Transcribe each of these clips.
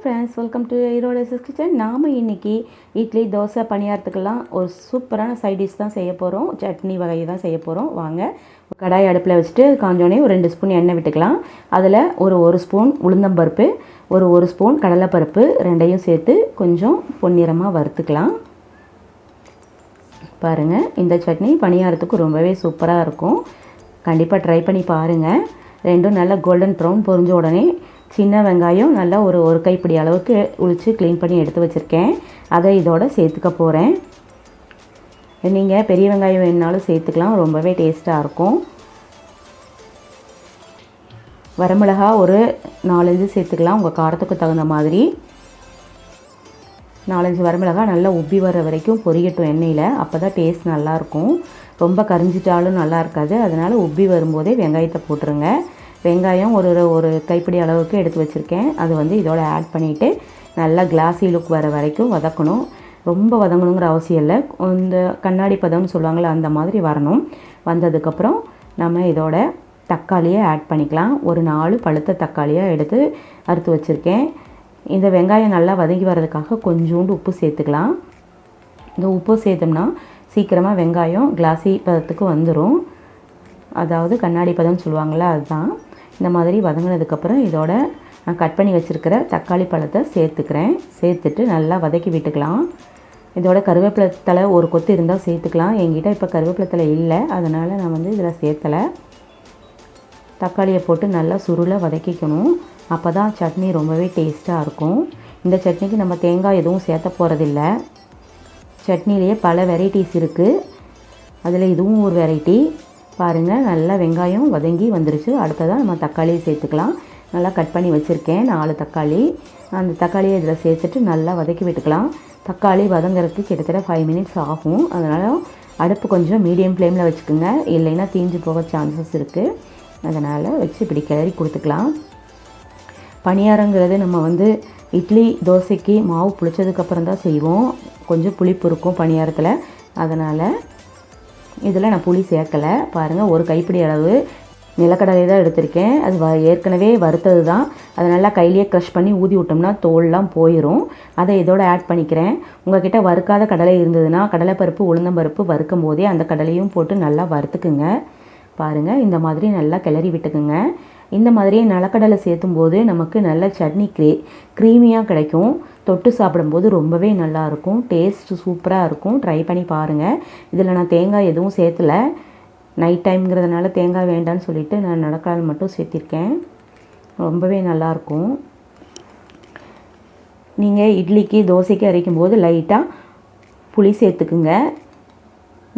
Friends, welcome to Erode SS kitchen. நாம் இன்றைக்கி இட்லி, தோசை, பணியாரத்துக்கெல்லாம் ஒரு சூப்பரான சைட் டிஷ் தான் செய்ய போகிறோம். சட்னி வகை தான் செய்ய போகிறோம். வாங்க, கடாய் அடுப்பில் வச்சுட்டு காஞ்சோடனே ஒரு 2 ஸ்பூன் எண்ணெய் விட்டுக்கலாம். அதில் ஒரு ஸ்பூன் உளுந்தம்பருப்பு, ஒரு ஸ்பூன் கடலைப்பருப்பு ரெண்டையும் சேர்த்து கொஞ்சம் பொன்னிறமாக வறுத்துக்கலாம். பாருங்கள், இந்த சட்னி பணியாரத்துக்கு ரொம்பவே சூப்பராக இருக்கும். கண்டிப்பாக ட்ரை பண்ணி பாருங்கள். ரெண்டும் நல்லா கோல்டன் ப்ரௌன் பொரிஞ்ச உடனே சின்ன வெங்காயம் நல்லா ஒரு கைப்பிடி அளவுக்கு உளித்து க்ளீன் பண்ணி எடுத்து வச்சுருக்கேன். அதை இதோட சேர்த்துக்க போகிறேன். நீங்கள் பெரிய வெங்காயம் வேணுனாலும் சேர்த்துக்கலாம், ரொம்பவே டேஸ்ட்டாக இருக்கும். வரமிளகா ஒரு 4-5 சேர்த்துக்கலாம், உங்கள் காரத்துக்கு தகுந்த மாதிரி. 4-5 வரமிளகா நல்லா உப்பி வர வரைக்கும் பொரியட்டும் எண்ணெயில். அப்போ தான் டேஸ்ட் நல்லாயிருக்கும். ரொம்ப கரிஞ்சிட்டாலும் நல்லா இருக்காது. அதனால் உப்பி வரும்போதே வெங்காயத்தை போட்டுருங்க. வெங்காயம் ஒரு கைப்பிடி அளவுக்கு எடுத்து வச்சுருக்கேன். அது இதோட ஆட் பண்ணிவிட்டு நல்லா கிளாஸி லுக் வர வரைக்கும் வதக்கணும். ரொம்ப வதங்கணுங்கிற அவசியம் இல்லை. இந்த கண்ணாடி பதம்னு சொல்லுவாங்கள்ல, அந்த மாதிரி வரணும். வந்ததுக்கப்புறம் நம்ம இதோட தக்காளியை ஆட் பண்ணிக்கலாம். ஒரு 4 பழுத்த தக்காளியாக எடுத்து அறுத்து வச்சுருக்கேன். இந்த வெங்காயம் நல்லா வதங்கி வர்றதுக்காக கொஞ்சோண்டு உப்பு சேர்த்துக்கலாம். இந்த உப்பு சேர்த்தோம்னா சீக்கிரமாக வெங்காயம் கிளாஸி பதத்துக்கு வந்துடும். அதாவது கண்ணாடி பதம்னு சொல்லுவாங்கள்ல, அதுதான். இந்த மாதிரி வதங்கினதுக்கப்புறம் இதோட நான் கட் பண்ணி வச்சுருக்கிற தக்காளி பழத்தை சேர்த்துக்கிறேன். சேர்த்துட்டு நல்லா வதக்கி விட்டுக்கலாம். இதோட கருவேப்பிலை தழை ஒரு கொத்து இருந்தால் சேர்த்துக்கலாம். என்கிட்ட இப்போ கருவேப்பிலை தழை இல்லை, அதனால் நான் இதில் சேர்த்தலை. தக்காளியை போட்டு நல்லா சுருளை வதக்கிக்கணும். அப்போ தான் சட்னி ரொம்பவே டேஸ்ட்டாக இருக்கும். இந்த சட்னிக்கு நம்ம தேங்காய் எதுவும் சேர்த்த போகிறதில்ல. சட்னிலேயே பல வெரைட்டிஸ் இருக்குது. அதில் இதுவும் ஒரு வெரைட்டி. பாருங்கள், நல்லா வெங்காயம் வதங்கி வந்துருச்சு. அடுத்ததாக நம்ம தக்காளியை சேர்த்துக்கலாம். நல்லா கட் பண்ணி வச்சுருக்கேன் 4 தக்காளி. அந்த தக்காளியை இதில் சேர்த்துட்டு நல்லா வதக்கி விட்டுக்கலாம். தக்காளி வதங்கிறதுக்கு கிட்டத்தட்ட 5 மினிட்ஸ் ஆகும். அதனால் அடுப்பு கொஞ்சம் மீடியம் ஃப்ளேமில் வச்சுக்கோங்க, இல்லைன்னா தீஞ்சு போக சான்சஸ் இருக்குது. அதனால் வச்சு இப்படி கிளறி கொடுத்துக்கலாம். பணியாரங்கிறது நம்ம இட்லி, தோசைக்கு மாவு புளிச்சதுக்கப்புறம் தான் செய்வோம். கொஞ்சம் புளிப்பு இருக்கும் பணியாரத்தில். அதனால் இதில் நான் புளி சேர்க்கலை. பாருங்கள், ஒரு கைப்பிடி அளவு நிலக்கடலை தான் எடுத்திருக்கேன். அது ஏற்கனவே வறுத்தது தான். அதை நல்லா கையிலேயே க்ரஷ் பண்ணி ஊதி விட்டோம்னா தோல்லாம் போயிடும். அதை இதோட ஆட் பண்ணிக்கிறேன். உங்கள்கிட்ட வறுக்காத கடலை இருந்ததுன்னா கடலைப்பருப்பு, உளுந்தம்பருப்பு வறுக்கும் போதே அந்த கடலையும் போட்டு நல்லா வறுத்துக்குங்க. பாருங்கள், இந்த மாதிரி நல்லா கிளறி விட்டுக்குங்க. இந்த மாதிரியே நிலக்கடலை சேர்த்தும் போது நமக்கு நல்ல சட்னி க்ரீமியாக கிடைக்கும். தொட்டு சாப்பிடும்போது ரொம்பவே நல்லாயிருக்கும். டேஸ்ட்டு சூப்பராக இருக்கும். ட்ரை பண்ணி பாருங்கள். இதில் நான் தேங்காய் எதுவும் சேர்த்தலை. நைட் டைம்ங்கிறதுனால தேங்காய் வேண்டான்னு சொல்லிவிட்டு நான் நிலக்கடலை மட்டும் சேர்த்திருக்கேன். ரொம்பவே நல்லாயிருக்கும். நீங்கள் இட்லிக்கு, தோசைக்கு அரைக்கும் போது லைட்டாக புளி சேர்த்துக்குங்க.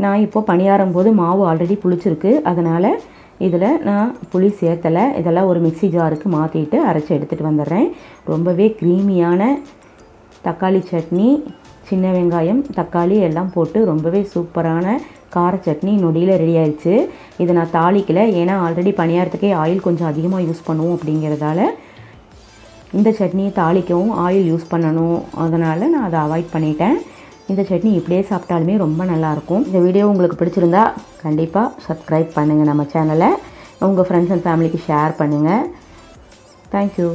நான் இப்போது பணியாரம் போது மாவு ஆல்ரெடி புளிச்சிருக்கு, அதனால் இதில் நான் புளி சேர்த்தலை. இதெல்லாம் ஒரு மிக்ஸி ஜாருக்கு மாற்றிட்டு அரைச்சி எடுத்துகிட்டு வந்துடுறேன். ரொம்பவே க்ரீமியான தக்காளி சட்னி, சின்ன வெங்காயம், தக்காளி எல்லாம் போட்டு ரொம்பவே சூப்பரான கார சட்னி நொடியில் ரெடி ஆயிடுச்சு. இதை நான் தாளிக்கலை, ஏன்னா ஆல்ரெடி பணியாரத்துக்கே ஆயில் கொஞ்சம் அதிகமாக யூஸ் பண்ணுவோம். அப்படிங்கிறதால இந்த சட்னியை தாளிக்கவும் ஆயில் யூஸ் பண்ணணும், அதனால் நான் அதை அவாய்ட் பண்ணிட்டேன். இந்த சட்னி இப்படியே சாப்பிட்டாலுமே ரொம்ப நல்லாயிருக்கும். இந்த வீடியோ உங்களுக்கு பிடிச்சிருந்தா கண்டிப்பாக சப்ஸ்கிரைப் பண்ணுங்கள் நம்ம சேனலை. உங்கள் ஃப்ரெண்ட்ஸ் அண்ட் ஃபேமிலிக்கு ஷேர் பண்ணுங்கள். தேங்க்யூ.